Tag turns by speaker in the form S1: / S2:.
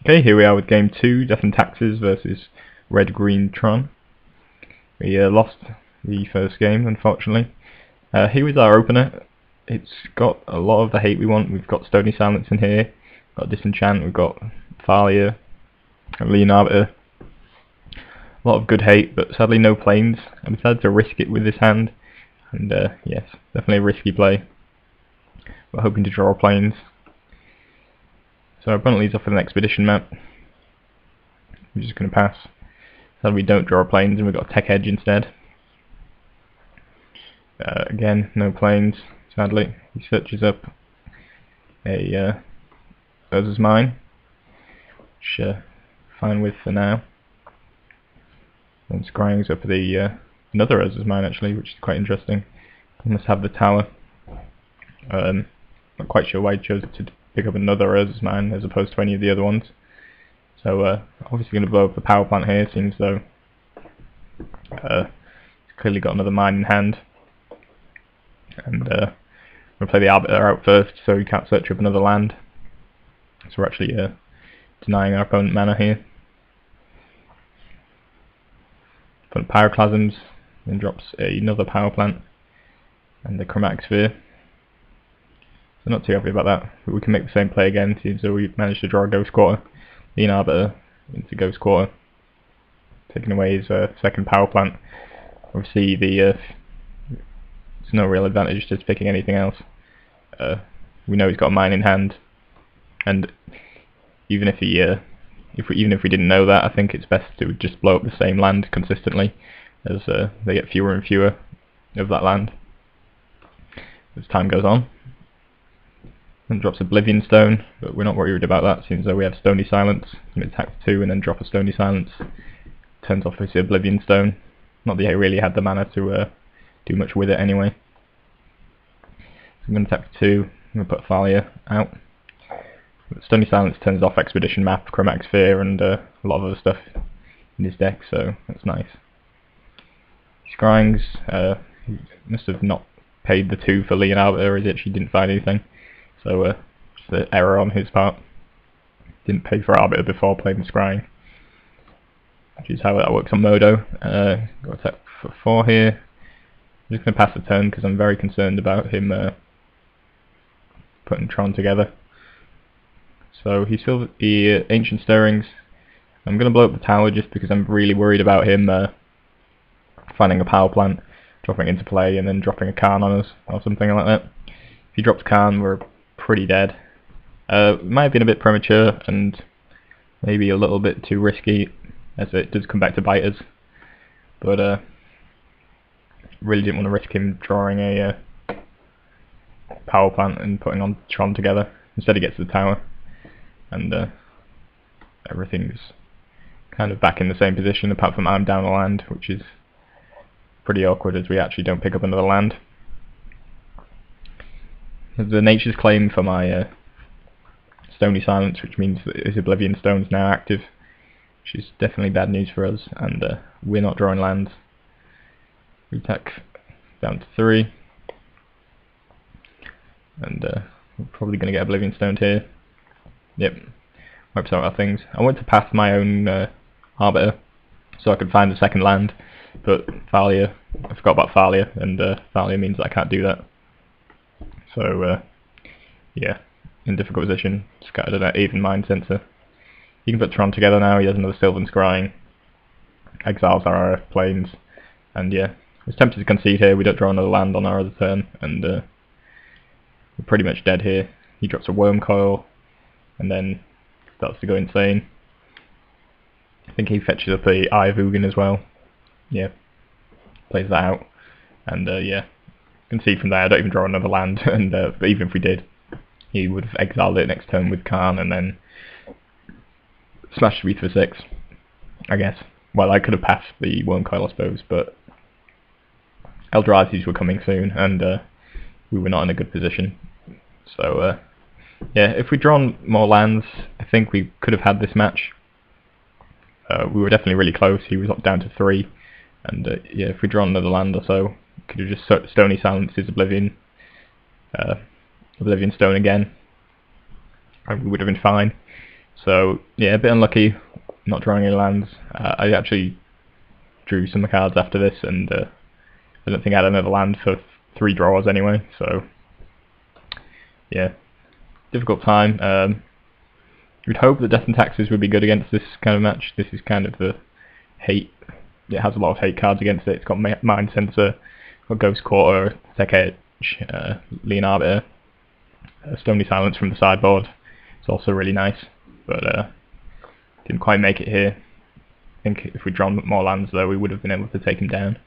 S1: Okay, here we are with game 2, Death&Taxes versus red-green Tron. We lost the first game, unfortunately. Here is our opener. It's got a lot of the hate we want. We've got Stony Silence in here, we've got Disenchant, we've got Thalia, Leonin Arbiter. A lot of good hate, but sadly no planes. I decided to risk it with this hand, and yes, definitely a risky play. We're hoping to draw planes. So our opponent leads off with an expedition map. We're just going to pass. So we don't draw planes and we've got a Tech Edge instead. Again, no planes, sadly. He searches up a Urza's Mine, which fine with for now. And scrying's up the another Urza's Mine actually, which is quite interesting. He must have the tower. Not quite sure why he chose to pick up another Urza's Mine as opposed to any of the other ones. So obviously going to blow up the power plant here. Seems though he's clearly got another mine in hand, and we'll play the Arbiter out first, so he can't search up another land. So we're actually denying our opponent mana here. Opponent Pyroclasms, then drops another power plant and the Chromatic Sphere. So not too happy about that, but we can make the same play again. Seems so we managed to draw a Ghost Quarter. Leonin Arbiter into Ghost Quarter, taking away his second power plant. Obviously there's no real advantage to picking anything else. We know he's got a mine in hand, and even if he even if we didn't know that, I think it's best to just blow up the same land consistently, as they get fewer and fewer of that land as time goes on. And drops Oblivion Stone, but we're not worried about that. Seems though we have Stony Silence, and attack 2 and then drop a Stony Silence. Turns off his Oblivion Stone. Not that he really had the mana to do much with it anyway. So I'm going to attack 2, I'm going to put Thalia out. But Stony Silence turns off Expedition Map, Chromatic Sphere, and a lot of other stuff in his deck, so that's nice. Scrying's he must have not paid the 2 for Leonin Arbiter, as he actually didn't find anything. So just an error on his part. Didn't pay for Arbiter before playing Scrying, which is how that works on Modo. Got attack for 4 here. I'm just going to pass the turn because I'm very concerned about him putting Tron together. So he's still the Ancient Stirrings. I'm going to blow up the tower just because I'm really worried about him finding a power plant, dropping into play, and then dropping a Karn on us or something like that. If he drops Karn, we're pretty dead. It might have been a bit premature and maybe a little bit too risky, as it does come back to bite us. But really didn't want to risk him drawing a power plant and putting on Tron together. Instead he gets to the tower, and everything's kind of back in the same position apart from I'm down a land, which is pretty awkward as we actually don't pick up another land. The Nature's Claim for my Stony Silence, which means that his Oblivion Stone is now active, which is definitely bad news for us, and we're not drawing lands. We attack down to 3, and we're probably going to get Oblivion Stoned here. Yep, wipes out our things. I went to pass my own Arbiter so I could find the second land, but Thalia, I forgot about Thalia, and Thalia means that I can't do that. So yeah, in difficult position. Scattered at Aven Mindcensor. He can put Tron together now. He has another Sylvan Scrying. Exiles our planes, and yeah, I was tempted to concede here. We don't draw another land on our other turn, and we're pretty much dead here. He drops a Worm Coil, and then starts to go insane. I think he fetches up a Eye of Ugin as well. Yeah, plays that out, and yeah. You can see from there I don't even draw another land, and but even if we did, he would have exiled it next turn with Karn and then smashed me for 6, I guess. Well, I could have passed the Worm Coil, I suppose, but Eldrazi's were coming soon, and we were not in a good position. So yeah, if we'd drawn more lands, I think we could have had this match. We were definitely really close. He was up down to 3, and yeah, if we'd drawn another land or so, could have just Stony Silence his Oblivion Stone again, and we would have been fine. So yeah, a bit unlucky not drawing any lands. I actually drew some cards after this, and I don't think I had another land for 3 draws anyway, so yeah, difficult time. You'd hope that Death&Taxes would be good against this kind of match. This is kind of the hate. It has a lot of hate cards against it. It's got Mindcensor, got Ghost Quarter, Tectonic Edge, Leonin Arbiter, Stony Silence from the sideboard. It's also really nice, but didn't quite make it here. I think if we'd drawn more lands though, we would have been able to take him down.